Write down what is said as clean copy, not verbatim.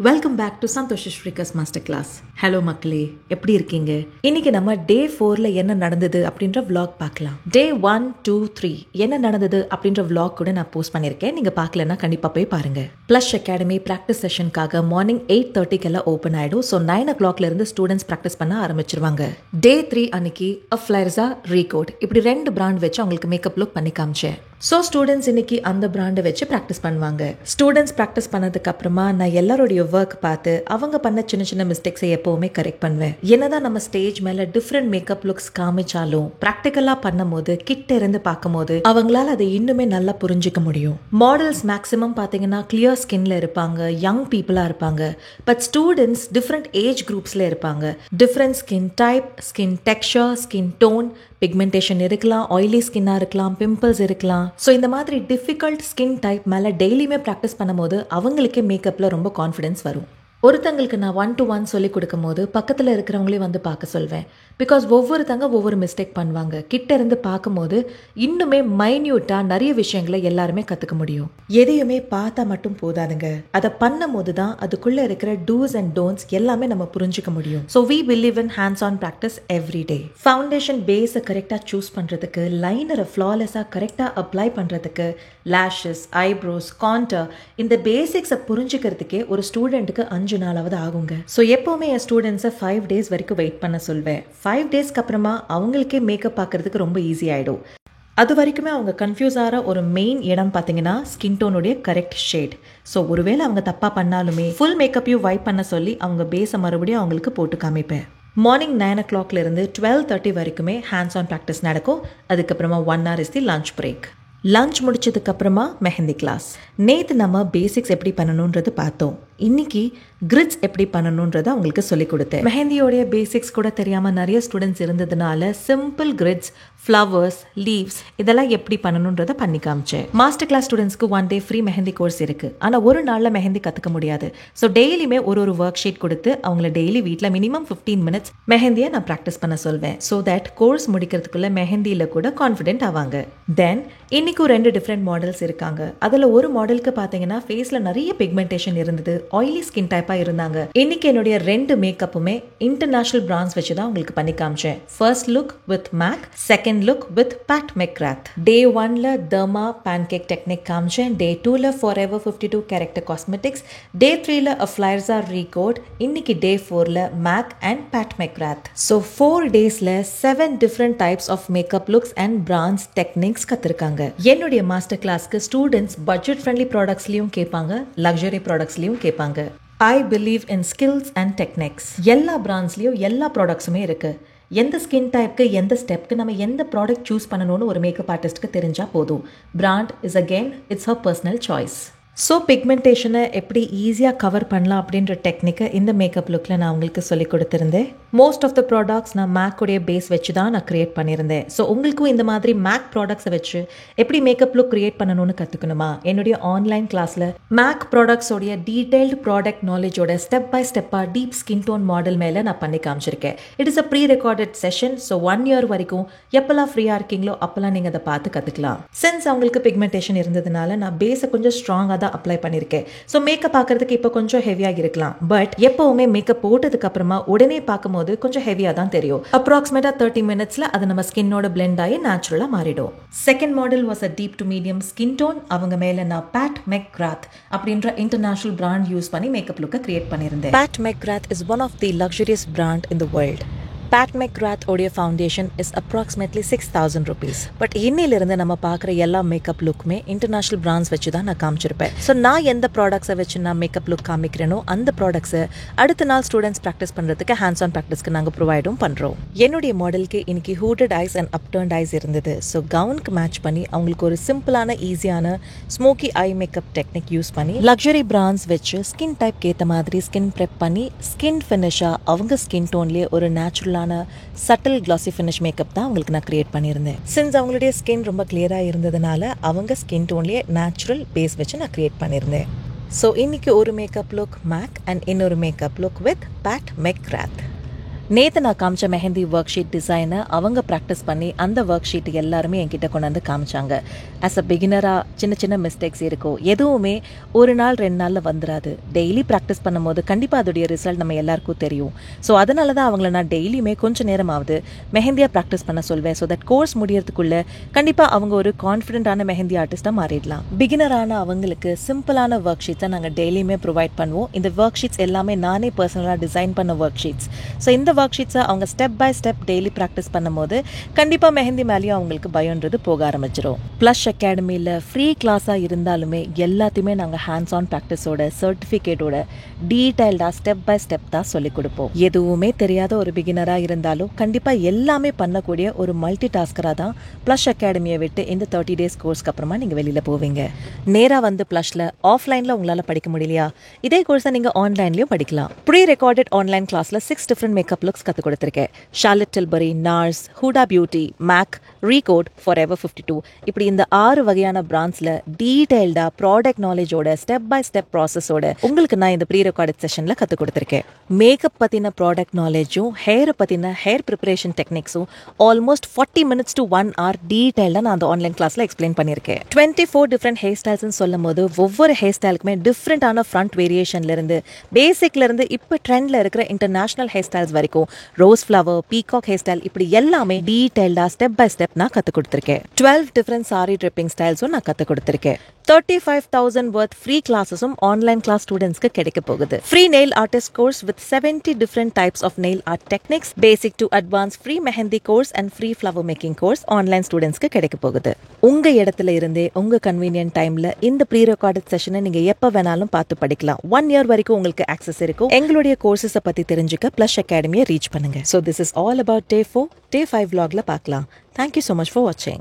Welcome back to Santhosh Srikar's master class. Hello மக்களே, எப்படி இருக்கீங்க? இன்னைக்கு நம்ம டே 4ல என்ன நடந்தது அப்படின்ற vlog பார்க்கலாம். டே 1, 2, 3 என்ன நடந்தது அப்படின்ற vlog கூட நான் போஸ்ட் பண்ணியிருக்கேன். நீங்க பார்க்கலன்னா கண்டிப்பா போய் பாருங்க. பிளஷ் அகாடமி பிராக்டிஸ் செஷனுக்காக மார்னிங் 8:30 ஓப்பன் ஆயிடும். ஸோ 9 o'clockல இருந்து ஸ்டூடெண்ட்ஸ் ப்ராக்டிஸ் பண்ண ஆரம்பிச்சிருவாங்க. டே 3 அன்னைக்கு ஃபிளைர்ஸா ரீகோட் இப்படி 2 பிராண்ட் வச்சு அவங்களுக்கு மேக்கப் லுக் பண்ணி காமிச்சேன். ஸோ ஸ்டூடெண்ட்ஸ் இன்னைக்கு அந்த பிராண்டை வச்சு ப்ராக்டிஸ் பண்ணுவாங்க. ஸ்டூடெண்ட்ஸ் ப்ராக்டிஸ் பண்ணதுக்கு அப்புறமா நான் எல்லாரோடைய ஒர்க் பார்த்து அவங்க பண்ண சின்ன சின்ன மிஸ்டேக்ஸை எப்பவுமே கரெக்ட் பண்ணுவேன். என்னதான் நம்ம ஸ்டேஜ் மேல டிஃப்ரெண்ட் மேக்கப் லுக்ஸ் காமிச்சாலும் ப்ராக்டிக்கலா பண்ணும் போது கிட்ட இருந்து பார்க்கும் போது அவங்களால அதை இன்னுமே நல்லா புரிஞ்சுக்க முடியும். மாடல்ஸ் மேக்ஸிமம் பார்த்தீங்கன்னா கிளியர் ஸ்கின்ல இருப்பாங்க, யங் பீப்புளா இருப்பாங்க. பட் ஸ்டூடெண்ட்ஸ் டிஃப்ரெண்ட் ஏஜ் குரூப்ஸ்ல இருப்பாங்க. Different skin type, skin texture, skin tone, pigmentation இருக்கலாம், ஆயிலி ஸ்கின்னா இருக்கலாம், பிம்பிள்ஸ் இருக்கலாம். ஸோ இந்த மாதிரி டிஃபிகல்ட் ஸ்கின் டைப் மேலே டெய்லியுமே ப்ராக்டிஸ் பண்ணும்போது அவங்களுக்கே மேக்கப்பில் ரொம்ப கான்ஃபிடென்ஸ் வரும். ஒருத்தங்களுக்கு நான் 1-to-1 சொல்லி கொடுக்கும் போது பக்கத்தில் இருக்கிறவங்களே வந்து பார்க்க சொல்வேன். பிகாஸ் ஒவ்வொருத்தங்க ஒவ்வொரு மிஸ்டேக் பண்ணுவாங்க. கிட்ட இருந்து பார்க்கும்போது இன்னுமே மைன்யூட்டாக நிறைய விஷயங்களை எல்லாருமே கற்றுக்க முடியும். எதையுமே பார்த்தா மட்டும் போதாதுங்க, அதை பண்ணும் போது தான் அதுக்குள்ளே இருக்கிற டூஸ் அண்ட் டோன்ட்ஸ் எல்லாமே நம்ம புரிஞ்சுக்க முடியும். So we believe in hands on practice every day. Foundation பேஸை கரெக்டாக சூஸ் பண்ணுறதுக்கு, லைனரை ஃப்ளாலெஸ்ஸாக கரெக்டாக அப்ளை பண்ணுறதுக்கு, லேஷஸ், ஐப்ரோஸ், கான்டர், இந்த பேசிக்ஸை புரிஞ்சுக்கிறதுக்கே ஒரு ஸ்டூடெண்ட்டுக்கு 5 நாளாவது ஆகுங்க. ஸோ எப்போவுமே என் ஸ்டூடெண்ட்ஸை 5 days வரைக்கும் வெயிட் பண்ண சொல்வேன். 5 daysக்கு அப்புறமா அவங்களுக்கே மேக்கப் பார்க்கறதுக்கு ரொம்ப ஈஸி ஆகிடும். அது வரைக்குமே அவங்க கன்ஃபியூஸ் ஆகிற ஒரு மெயின் இடம் பார்த்தீங்கன்னா ஸ்கின் டோனுடைய கரெக்ட் ஷேட். ஸோ ஒருவேளை அவங்க தப்பாக பண்ணாலுமே ஃபுல் மேக்கப்பையும் வைப் பண்ண சொல்லி அவங்க பேஸை மறுபடியும் அவங்களுக்கு போட்டு காமிப்பேன். மார்னிங் 9 o'clockல இருந்து 12:30 வரைக்குமே ஹேண்ட்ஸ் ஆன் ப்ராக்டிஸ் நடக்கும். அதுக்கப்புறமா 1 hour is the lunch break. Lunch முடிச்சதுக்கு அப்புறமா மெஹந்தி கிளாஸ். நேற்று நம்ம பேசிக்ஸ் எப்படி பண்ணணுன்றது பார்த்தோம். இன்னைக்கு கிரிட்ஸ் எப்படி பண்ணணுன்றதை அவங்களுக்கு சொல்லிக் கொடுத்தேன். மெஹந்தியோடைய பேசிக்ஸ் கூட தெரியாமல் நிறைய ஸ்டூடெண்ட்ஸ் இருந்ததுனால சிம்பிள் கிரிட்ஸ், ஃப்ளவர்ஸ், லீவ்ஸ் இதெல்லாம் எப்படி பண்ணணுன்றதை பண்ணி காமிச்சேன். மாஸ்டர் கிளாஸ் ஸ்டூடெண்ட்ஸ்க்கு 1 day ஃப்ரீ மெஹந்தி கோர்ஸ் இருக்குது. ஆனால் ஒரு நாளில் மெஹந்தி கற்றுக்க முடியாது. ஸோ டெய்லியுமே ஒரு ஒர்க் ஷீட் கொடுத்து அவங்கள டெய்லி வீட்டில் மினிமம் 15 minutes மெஹந்தியை நான் ப்ராக்டிஸ் பண்ண சொல்வேன். ஸோ தட் கோர்ஸ் முடிக்கிறதுக்குள்ள மெஹந்தியில் கூட கான்ஃபிடென்ட் ஆவாங்க. தென் இன்னைக்கும் 2 டிஃப்ரெண்ட் மாடல்ஸ் இருக்காங்க. அதில் ஒரு மாடலுக்கு பார்த்தீங்கன்னா ஃபேஸில் நிறைய பிக்மெண்டேஷன் இருந்தது, ஆயிலி ஸ்கின் டைப்பாக இருந்தாங்க. இன்னைக்கு என்னுடைய 2 மேக்கப்புமே இன்டர்நேஷனல் பிராண்ட்ஸ் வச்சு தான் உங்களுக்கு பண்ணி காமிச்சேன். First look with MAC, second look with Pat McGrath. Day 1ல தர்மா பேன்கேக் டெக்னிக் காமிச்சேன். டே 2ல ஃபாரெவர் 52 கேரக்டர் காஸ்மெட்டிக்ஸ். டே 3ல ஃபிளைர்ஸா ரீகோட். இன்னைக்கு டே 4ல MAC and Pat McGrath. So 4 daysல 7 different types of makeup looks and brands techniques கற்றுருக்காங்க. என்னுடைய மாஸ்டர் கிளாஸ்க்கு ஸ்டூடெண்ட்ஸ் பட்ஜெட் ஃப்ரெண்ட்லி ப்ராடக்ட்ஸ்லையும் கேட்பாங்க, லக்ஸரி ப்ராடக்ட்ஸ்லையும் கேட்பாங்க. I believe in skills and techniques. எல்லா பிராண்ட்ஸ்லையும் எல்லா ப்ராடக்ட்ஸுமே இருக்கு. எந்த ஸ்கின் டைப்க்கு எந்த ஸ்டெப்க்கு நம்ம எந்த ப்ராடக்ட் சூஸ் பண்ணணும்னு ஒரு மேக்கப் ஆர்டிஸ்ட்க்கு தெரிஞ்சா போதும். Brand is again it's her personal choice. So பிக்மெண்டேஷனை எப்படி ஈஸியாக கவர் பண்ணலாம் அப்படின்ற டெக்னிக்கை இந்த மேக்கப் லுக்கில் நான் உங்களுக்கு சொல்லி கொடுத்துருந்தேன். மோஸ்ட் ஆஃப் த ப்ராடக்ட்ஸ் நான் மேக்குடைய பேஸ் வச்சு தான் நான் க்ரியேட் பண்ணியிருந்தேன். ஸோ உங்களுக்கும் இந்த மாதிரி மேக் ப்ராடக்ட்ஸை வச்சு எப்படி மேக்கப் லுக் க்ரியேட் பண்ணணும்னு கற்றுக்கணுமா? என்னுடைய ஆன்லைன் கிளாஸில் மேக் ப்ராடக்ட்ஸோடைய டீடைல்டு ப்ராடக்ட் நாலேஜோட ஸ்டெப் பை ஸ்டெப்பாக டீப் ஸ்கின் டோன் மாடல் மேலே நான் பண்ணி காமிச்சிருக்கேன். It is a pre recorded session. So 1 year வரைக்கும் எப்பெல்லாம் ஃப்ரீயாக இருக்கீங்களோ அப்போல்லாம் நீங்கள் அதை பார்த்து கற்றுக்கலாம். சென்ஸ் அவங்களுக்கு பிக்மெண்டேஷன் இருந்ததுனால நான் பேஸை கொஞ்சம் ஸ்ட்ராங்காக தான் அப்ளை பண்ணியிருக்கேன். ஸோ மேக்கப் பார்க்கறதுக்கு இப்போ கொஞ்சம் ஹெவியாக இருக்கலாம். பட் எப்பவுமே மேக்கப் போட்டதுக்கு அப்புறமா உடனே பார்க்கும்போது கொஞ்சம் ஹெவியாக தான் தெரியும். அப்ராக்சிமேட்டா 30 minutesல அது நம்ம ஸ்கின்னோட பிளெண்ட் ஆகி நேச்சுரலா மாறிடும். Second model was a deep to medium skin tone. அவங்க மேல நான் பேட் மெக்ராத் அப்படின்ற இன்டர்நேஷனல் பிராண்ட் யூஸ் பண்ணி மேக்கப் லுக்கை கிரியேட் பண்ணியிருந்தேன். Pat McGrath is one of the luxurious brand in the world. Pat McGrath உடைய foundation is approximately 6,000 rupees. But இன்னிலிருந்து நம்ம பார்க்குற எல்லா மேக்கப் லுக்குமே இன்டர்நேஷனல் பிராண்ட்ஸ் வச்சு தான் நான் காமிச்சிருப்பேன். ஸோ நான் எந்த ப்ராடக்ட்ஸை வச்சு நான் மேக்கப் லுக் காமிக்கிறேனோ அந்த ப்ராடக்ட்ஸை அடுத்த நாள் ஸ்டூடெண்ட்ஸ் ப்ராக்டிஸ் பண்ணுறதுக்கு ஹேண்ட்ஸ் ஆன் ப்ராக்டிஸ்க்கு நாங்கள் ப்ரொவைடும் பண்ணுறோம். என்னுடைய மாடலுக்கு இன்னைக்கு ஹூட்டட் ஐஸ் அண்ட் அப்டர்ன்ட் ஐஸ் இருந்தது. ஸோ கவுனுக்கு மேட்ச் பண்ணி அவங்களுக்கு ஒரு சிம்பிளான ஈஸியான smoky eye makeup technique use பண்ணி லக்ஸரி பிராண்ட்ஸ் வச்சு ஸ்கின் டைப்க்கு ஏற்ற மாதிரி ஸ்கின் ப்ரெப் பண்ணி ஸ்கின் ஃபினிஷாக அவங்க ஸ்கின் டோன்லேயே ஒரு நேச்சுரலான சட்டில் கிளாசி ஃபினிஷ் மேக்கப் தான் அவங்களுக்கு நான் கிரியேட் பண்ணியிருந்தேன். சின்ஸ் அவங்களுடைய ஸ்கின் ரொம்ப கிளியராக இருந்ததுனால அவங்க ஸ்கின் டோன்லேயே நேச்சுரல் பேஸ் வச்சு நான் கிரியேட் பண்ணியிருந்தேன். ஸோ இன்னைக்கு ஒரு மேக்கப் லுக் மேக் அண்ட் இன்னொரு makeup look with Pat McGrath. நேற்று நான் காமிச்ச மெஹந்தி ஒர்க் ஷீட் டிசைனை அவங்க ப்ராக்டிஸ் பண்ணி அந்த ஒர்க் ஷீட் எல்லாருமே என்கிட்ட கொண்டு வந்து காமிச்சாங்க. ஆஸ் அ பிகினராக சின்ன சின்ன மிஸ்டேக்ஸ் இருக்கும், எதுவுமே ஒரு நாள் 2 நாளில் வந்துடாது. டெய்லி ப்ராக்டிஸ் பண்ணும்போது கண்டிப்பாக அதோடைய ரிசல்ட் நம்ம எல்லாருக்கும் தெரியும். ஸோ அதனால தான் அவங்கள நான் டெய்லியுமே கொஞ்சம் நேரமாவது மெஹந்தியாக ப்ராக்டிஸ் பண்ண சொல்வேன். ஸோ தட் கோர்ஸ் முடியறதுக்குள்ளே கண்டிப்பாக அவங்க ஒரு கான்ஃபிடென்ட்டான மெஹந்தி ஆர்டிஸ்ட்டாக மாறிடலாம். பிகினரான அவங்களுக்கு சிம்பிளான ஒர்க் ஷீட்ஸை நாங்கள் டெய்லியுமே ப்ரொவைட் பண்ணுவோம். இந்த ஒர்க் ஷீட்ஸ் எல்லாமே நானே பர்சனலாக டிசைன் பண்ண ஒர்க் ஷீட்ஸ். ஸோ இந்த ஒர்க் ஷீட்ஸை அவங்க step by step daily practice பண்ணும்போது கண்டிப்பாக மெஹந்தி மேலேயும் அவங்களுக்கு பயன்றது போக ஆரம்பிச்சிடும். ப்ளஷ் அகாடமியில் ஃப்ரீ கிளாஸாக இருந்தாலுமே எல்லாத்தையுமே நாங்கள் ஹேண்ட்ஸ் ஆன் ப்ராக்டிஸோட சர்டிஃபிகேட்டோட டீட்டெயில்டாக ஸ்டெப் பை ஸ்டெப் தான் சொல்லிக் கொடுப்போம். எதுவுமே தெரியாத ஒரு பிகினராக இருந்தாலும் கண்டிப்பாக எல்லாமே பண்ணக்கூடிய ஒரு மல்டி டாஸ்கராக தான் ப்ளஷ் அகாடமியை விட்டு இந்த 30 days கோர்ஸ்க்கு அப்புறமா நீங்கள் வெளியில் போவீங்க. நேராக வந்து ப்ளஷில் ஆஃப்லைனில் உங்களால் படிக்க முடியலையா, இதே கோர்ஸை நீங்கள் ஆன்லைன்லையும் படிக்கலாம். ப்ரீ ரெக்கார்டட் ஆன்லைன் கிளாஸில் 6 டிஃப்ரெண்ட் மேக்கப் லுக்ஸ் கற்றுக் கொடுத்துருக்கேன். Charlotte Tilbury, NARS, Huda Beauty, MAC, Recode, Forever 52 இப்படி இந்த 6 வகையான பிராண்ட்ஸில் டீடைல்டாக ப்ராடக்ட் நாலேஜோட ஸ்டெப் பை ஸ்டெப் ப்ராசஸோட உங்களுக்கு நான் இந்த ப்ரீ ரெக்கார்டட் செஷனில் கற்றுக் கொடுத்துருக்கேன். மேக்கப் பற்றின ப்ராடக்ட் நாலேஜும் ஹேரை பற்றின ஹேர் ப்ரிப்பரேஷன் டெக்னிக்ஸும் ஆல்மோஸ்ட் 40 minutes to 1 hour டீடைல்டாக நான் அந்த ஆன்லைன் கிளாஸில் எக்ஸ்பிளைன் பண்ணியிருக்கேன். 24 டிஃப்ரெண்ட் ஹேர் ஸ்டைல்ஸ்னு சொல்லும் போது ஒவ்வொரு ஹேர் ஸ்டைலுக்குமே டிஃப்ரெண்டான ஃப்ரண்ட் வேரியேஷன்லேருந்து பேசிக்லேருந்து இப்போ ட்ரெண்டில் இருக்கிற இன்டர்நேஷனல் ஹேர் ஸ்டைல்ஸ் வரைக்கும் rose flower, peacock hair style இப்படி எல்லாமே டீடைல்டாக ஸ்டெப் பை ஸ்டெப் நான் கற்றுக் கொடுத்துருக்கேன். 12 டிஃப்ரெண்ட் சாரி ட்ரிப்பிங் ஸ்டைல்ஸும் நான் கற்றுக் கொடுத்துருக்கேன். 35,000 worth ஃப்ரீ கிளாஸஸும் ஆன்லைன் கிளாஸ் ஸ்டூடெண்ட்ஸ்க்கு கிடைக்க போகுது. Free nail artist course with 70 different types of nail art techniques, basic to advance free mehndi course and free flower making course online ஸ்டூடெண்ட்ஸ்க்கு கிடைக்க போகுது. உங்க இடத்துல இருந்தே உங்க கன்வீனியன்ட் டைம்ல இந்த ப்ரீ ரெக்கார்டட் செஷனை நீங்க எப்ப வேணாலும் பார்த்து படிக்கலாம். 1 year வரைக்கும் உங்களுக்கு ஆக்சஸ் இருக்கும். எங்களுடைய கோர்சஸை பத்தி தெரிஞ்சுக்க ப்ளஷ் அகாடமியை ரீச் பண்ணுங்க. So this is all about Day 4. Day 5 vlogல பார்க்கலாம். Thank you so much for watching.